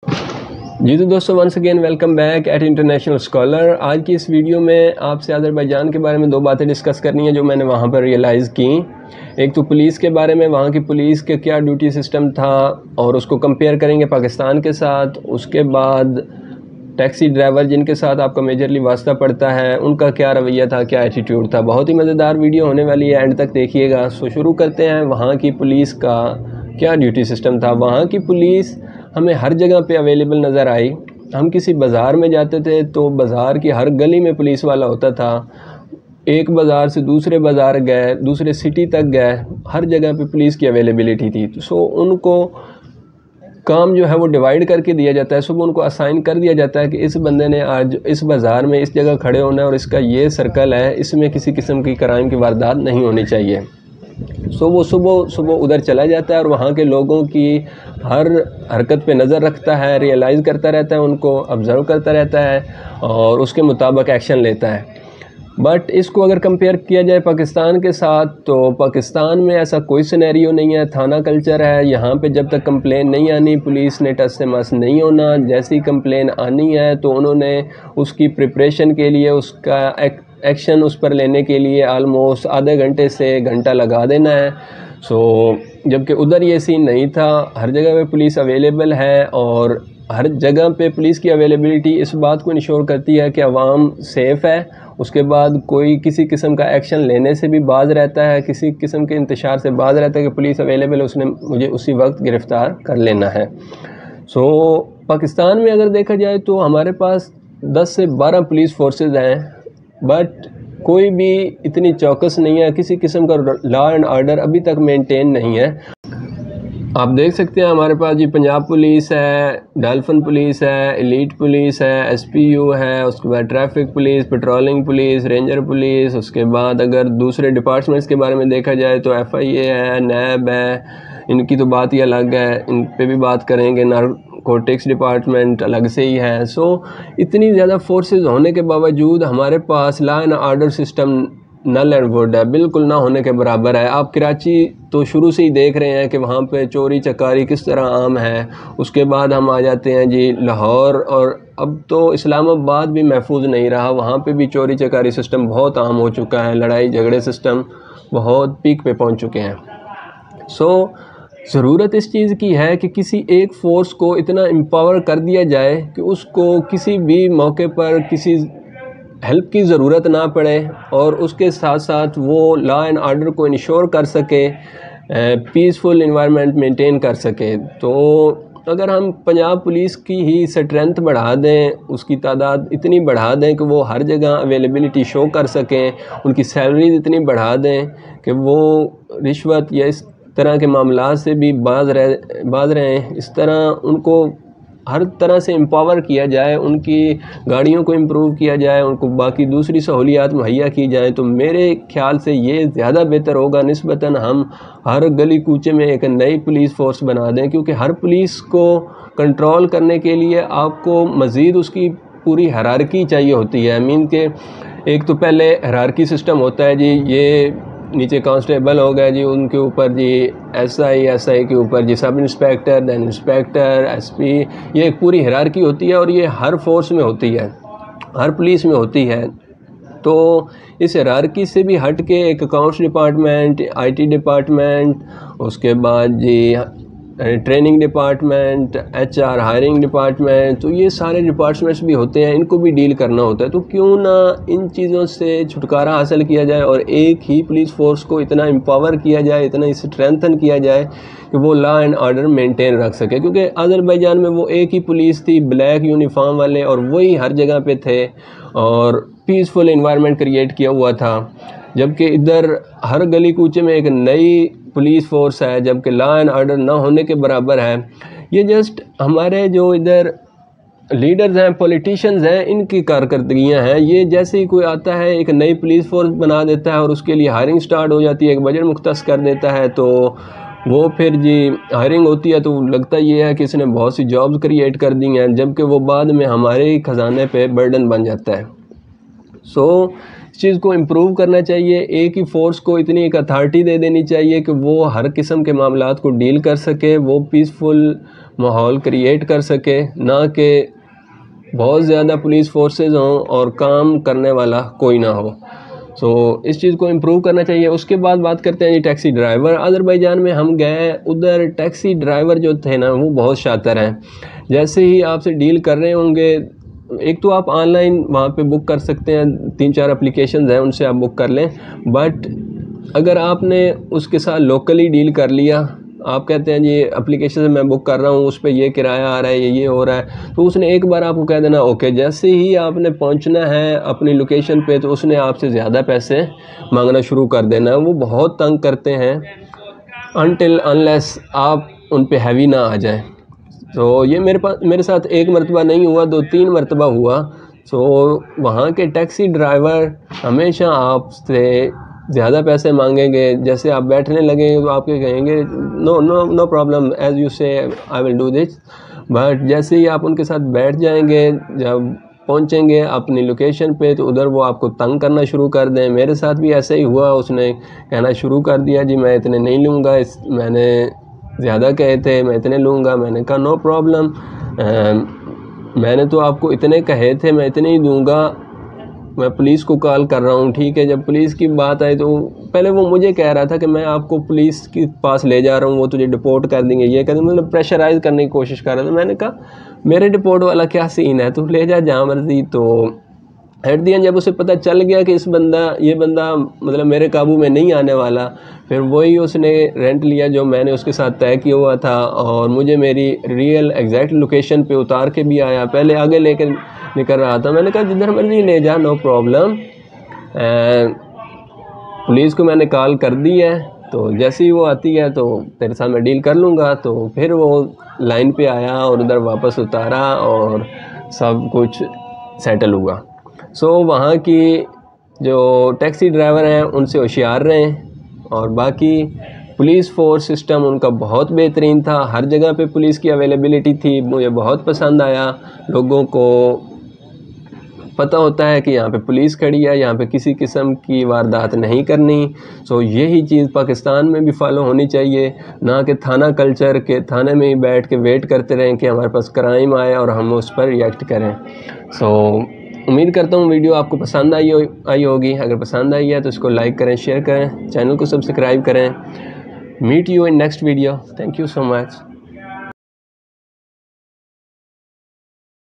جی تو دوستو once again welcome back at international scholar. آج کی اس ویڈیو میں آپ سے آذربائیجان کے بارے میں دو باتیں ڈسکس کرنی ہیں جو میں نے وہاں پر ریئلائز کی۔ ایک تو پولیس کے بارے میں، وہاں کی پولیس کے کیا ڈیوٹی سسٹم تھا اور اس کو کمپیئر کریں گے پاکستان کے ساتھ۔ اس کے بعد ٹیکسی ڈرائیور جن کے ساتھ آپ کا میجرلی واسطہ پڑتا ہے ان کا کیا رویہ تھا، کیا ایٹیٹیوڈ تھا۔ بہت ہی مزیدار ویڈیو ہونے والی ہے، اینڈ تک دیکھیے گا۔ شروع کرتے ہیں وہاں کی پولیس کا کیا ڈیوٹی سسٹم تھا۔ وہاں کی پولیس ہمیں ہر جگہ پہ اویلیبل نظر آئی۔ ہم کسی بازار میں جاتے تھے تو بازار کی ہر گلی میں پولیس والا ہوتا تھا۔ ایک بازار سے دوسرے بازار گئے، دوسرے سٹی تک گئے، ہر جگہ پہ پولیس کی اویلیبلٹی تھی۔ ان کو کام جو ہے وہ ڈیوائیڈ کر کے دیا جاتا ہے۔ صبح ان کو اسائن کر دیا جاتا ہے کہ اس بندے نے آج اس بازار میں اس جگہ کھڑے ہونا ہے اور اس کا یہ سرکل ہے، اس میں کسی قسم کی کرائم کی واردات نہیں ہونی چاہیے۔ وہ صبح ادھر چلا جاتا ہے اور وہاں کے لوگوں کی ہر حرکت پہ نظر رکھتا ہے، ریئلائز کرتا رہتا ہے، ان کو آبزرو کرتا رہتا ہے اور اس کے مطابق ایکشن لیتا ہے۔ بٹ اس کو اگر کمپیئر کیا جائے پاکستان کے ساتھ تو پاکستان میں ایسا کوئی سینیریو نہیں ہے۔ تھانہ کلچر ہے، یہاں پہ جب تک کمپلین نہیں آنی پولیس نے ٹس سے مس نہیں ہونا۔ جیسی کمپلین آنی ہے تو انہوں نے اس کی پریپریشن کے لیے، اس کا ایکشن اس پر لینے کے لیے آلموسٹ آدھے گھنٹے سے گھنٹہ لگا دینا ہے۔ جبکہ ادھر یہ سین نہیں تھا، ہر جگہ پہ پولیس اویلیبل ہے اور ہر جگہ پہ پولیس کی اویلیبلٹی اس بات کو انشور کرتی ہے کہ عوام سیف ہے۔ اس کے بعد کوئی کسی قسم کا ایکشن لینے سے بھی باز رہتا ہے، کسی قسم کے انتشار سے باز رہتا ہے کہ پولیس اویلیبل ہے، اس نے مجھے اسی وقت گرفتار کر لینا ہے۔ پاکستان میں اگر دیکھا جائے تو ہمارے پاس 10 سے 12 پولیس فورسز ہیں، بٹ کوئی بھی اتنی چوکس نہیں ہے، کسی قسم کا لا اینڈ آرڈر ابھی تک مینٹین نہیں ہے۔ آپ دیکھ سکتے ہیں ہمارے پاس جی پنجاب پولیس ہے، ڈالفن پولیس ہے، ایلیٹ پولیس ہے، ایس پی یو ہے، اس کے بعد traffic police, patrolling police, ranger police. اس کے بعد اگر دوسرے ڈپارٹمنٹس کے بارے میں دیکھا جائے تو ایف آئی اے ہے، نیب ہے، ان کی تو بات ہی الگ ہے، ان پہ بھی بات کریں گے۔ نارکوٹکس ڈپارٹمنٹ الگ سے ہی ہے۔ اتنی زیادہ فورسز ہونے کے باوجود ہمارے پاس law and order system null and void ہے، بالکل نہ ہونے کے برابر ہے۔ آپ کراچی تو شروع سے ہی دیکھ رہے ہیں کہ وہاں پہ چوری چکاری کس طرح عام ہے۔ اس کے بعد ہم آ جاتے ہیں جی لاہور، اور اب تو اسلام آباد بھی محفوظ نہیں رہا، وہاں پہ بھی چوری چکاری سسٹم بہت عام ہو چکا ہے، لڑائی جھگڑے سسٹم بہت پیک پہ پہنچ چکے ہیں۔ ضرورت اس چیز کی ہے کہ کسی ایک فورس کو اتنا امپاور کر دیا جائے کہ اس کو کسی بھی موقع پر کسی ہیلپ کی ضرورت نہ پڑے اور اس کے ساتھ ساتھ وہ لا اینڈ آرڈر کو انشور کر سکے، پیسفل انوائرمنٹ مینٹین کر سکے۔ تو اگر ہم پنجاب پولیس کی ہی اسٹرینتھ بڑھا دیں، اس کی تعداد اتنی بڑھا دیں کہ وہ ہر جگہ اویلیبلٹی شو کر سکیں، ان کی سیلریز اتنی بڑھا دیں کہ وہ رشوت یا اس طرح کے معاملات سے بھی باز رہیں، اس طرح ان کو ہر طرح سے امپاور کیا جائے، ان کی گاڑیوں کو امپروو کیا جائے، ان کو باقی دوسری سہولیات مہیا کی جائیں، تو میرے خیال سے یہ زیادہ بہتر ہوگا نسبتاً ہم ہر گلی کوچے میں ایک نئی پولیس فورس بنا دیں۔ کیونکہ ہر پولیس کو کنٹرول کرنے کے لیے آپ کو مزید اس کی پوری ہیرارکی چاہیے ہوتی ہے۔ کہ ایک تو پہلے ہیرارکی سسٹم ہوتا ہے جی، یہ نیچے کانسٹیبل ہو گئے جی، ان کے اوپر جی ایس آئی کے اوپر جی سب انسپیکٹر، دین انسپیکٹر، ایس پی، یہ ایک پوری ہیرارکی ہوتی ہے اور یہ ہر فورس میں ہوتی ہے، ہر پولیس میں ہوتی ہے۔ تو اس ہیرارکی سے بھی ہٹ کے ایک accounts department, I T department, اس کے بعد جی training department, H R hiring department, تو یہ سارے ڈپارٹمنٹس بھی ہوتے ہیں، ان کو بھی ڈیل کرنا ہوتا ہے۔ تو کیوں نہ ان چیزوں سے چھٹکارا حاصل کیا جائے اور ایک ہی پولیس فورس کو اتنا امپاور کیا جائے، اتنا اسٹرینتھن کیا جائے کہ وہ لا اینڈ آرڈر مینٹین رکھ سکے۔ کیونکہ آذربائیجان میں وہ ایک ہی پولیس تھی، بلیک یونیفارم والے، اور وہی ہر جگہ پہ تھے اور پیسفل انوائرمنٹ کریٹ کیا ہوا تھا۔ جبکہ ادھر ہر گلی کوچے میں ایک نئی پولیس فورس ہے، جبکہ لا اینڈ آرڈر نہ ہونے کے برابر ہے۔ یہ جسٹ ہمارے جو ادھر لیڈرز ہیں، پولیٹیشنز ہیں، ان کی کارکردگیاں ہیں۔ یہ جیسے ہی کوئی آتا ہے ایک نئی پولیس فورس بنا دیتا ہے اور اس کے لیے ہائرنگ سٹارٹ ہو جاتی ہے، ایک بجٹ مختص کر دیتا ہے، تو وہ پھر جی ہائرنگ ہوتی ہے تو لگتا یہ ہے کہ اس نے بہت سی جابز کریٹ کر دی ہیں، جبکہ وہ بعد میں ہمارے خزانے پہ برڈن بن جاتا ہے۔ اس چیز کو امپروو کرنا چاہیے، ایک ہی فورس کو اتنی ایک اتھارٹی دے دینی چاہیے کہ وہ ہر قسم کے معاملات کو ڈیل کر سکے، وہ پیسفل ماحول کریٹ کر سکے، نہ کہ بہت زیادہ پولیس فورسز ہوں اور کام کرنے والا کوئی نہ ہو۔ سو اس چیز کو امپروو کرنا چاہیے۔ اس کے بعد بات کرتے ہیں جی ٹیکسی ڈرائیور۔ آذربائیجان میں ہم گئے، ادھر ٹیکسی ڈرائیور جو تھے نا وہ بہت شاطر ہیں۔ جیسے ہی آپ سے ڈیل کر رہے ہوں گے، ایک تو آپ آن لائن وہاں پہ بک کر سکتے ہیں، 3-4 اپلیکیشنز ہیں ان سے آپ بک کر لیں، بٹ اگر آپ نے اس کے ساتھ لوکلی ڈیل کر لیا، آپ کہتے ہیں جی اپلیکیشن سے میں بک کر رہا ہوں، اس پہ یہ کرایہ آ رہا ہے، یہ ہو رہا ہے، تو اس نے ایک بار آپ کو کہہ دینا اوکے، جیسے ہی آپ نے پہنچنا ہے اپنی لوکیشن پہ تو اس نے آپ سے زیادہ پیسے مانگنا شروع کر دینا۔ وہ بہت تنگ کرتے ہیں انٹل انلیس آپ ان پہ ہیوی نہ آ جائیں۔ تو یہ میرے ساتھ ایک مرتبہ نہیں ہوا، 2-3 مرتبہ ہوا۔ سو وہاں کے ٹیکسی ڈرائیور ہمیشہ آپ سے زیادہ پیسے مانگیں گے۔ جیسے آپ بیٹھنے لگیں گے تو آپ کے کہیں گے نو پرابلم، ایز یو سے آئی ول ڈو دس، بٹ جیسے ہی آپ ان کے ساتھ بیٹھ جائیں گے، جب پہنچیں گے اپنی لوکیشن پہ تو ادھر وہ آپ کو تنگ کرنا شروع کر دیں۔ میرے ساتھ بھی ایسا ہی ہوا، اس نے کہنا شروع کر دیا جی میں اتنے نہیں لوں گا، میں نے زیادہ کہے تھے میں اتنے لوں گا۔ میں نے کہا نو پرابلم، میں نے تو آپ کو اتنے کہے تھے، میں اتنے ہی دوں گا، میں پولیس کو کال کر رہا ہوں، ٹھیک ہے۔ جب پولیس کی بات آئی تو پہلے وہ مجھے کہہ رہا تھا کہ میں آپ کو پولیس کے پاس لے جا رہا ہوں، وہ تجھے ڈپورٹ کر دیں گے، یہ کر دیں گے، مطلب پریشرائز کرنے کی کوشش کر رہا تھا۔ میں نے کہا میرے ڈپورٹ والا کیا سین ہے، تو لے جا جہاں مرضی۔ تو ایٹ دی اینڈ جب اسے پتہ چل گیا کہ یہ بندہ مطلب میرے قابو میں نہیں آنے والا، پھر وہی اس نے رینٹ لیا جو میں نے اس کے ساتھ طے کیا ہوا تھا، اور مجھے میری ریئل ایگزیکٹ لوکیشن پہ اتار کے بھی آیا۔ پہلے آگے لے کے نکل رہا تھا، میں نے کہا جدھر مرضی لے جا، نو پرابلم، پولیس کو میں نے کال کر دی ہے، تو جیسے ہی وہ آتی ہے تو تیرے ساتھ میں ڈیل کر لوں گا۔ تو پھر وہ لائن پہ آیا اور ادھر واپس اتارا اور سب کچھ سیٹل ہوا۔ سو وہاں کی جو ٹیکسی ڈرائیور ہیں ان سے ہوشیار رہیں، اور باقی پولیس فورس سسٹم ان کا بہت بہترین تھا، ہر جگہ پہ پولیس کی اویلیبلٹی تھی، مجھے بہت پسند آیا۔ لوگوں کو پتہ ہوتا ہے کہ یہاں پہ پولیس کھڑی ہے، یہاں پہ کسی قسم کی واردات نہیں کرنی۔ سو یہی چیز پاکستان میں بھی فالو ہونی چاہیے، نہ کہ تھانہ کلچر کے تھانے میں ہی بیٹھ کے ویٹ کرتے رہیں کہ ہمارے پاس کرائم آئے اور ہم اس پر ریئیکٹ کریں۔ سو امید کرتا ہوں ویڈیو آپ کو پسند آئی ہوگی۔ اگر پسند آئی ہے تو اس کو لائک کریں، شیئر کریں، چینل کو سبسکرائب کریں۔ Meet you in next video. Thank you so much.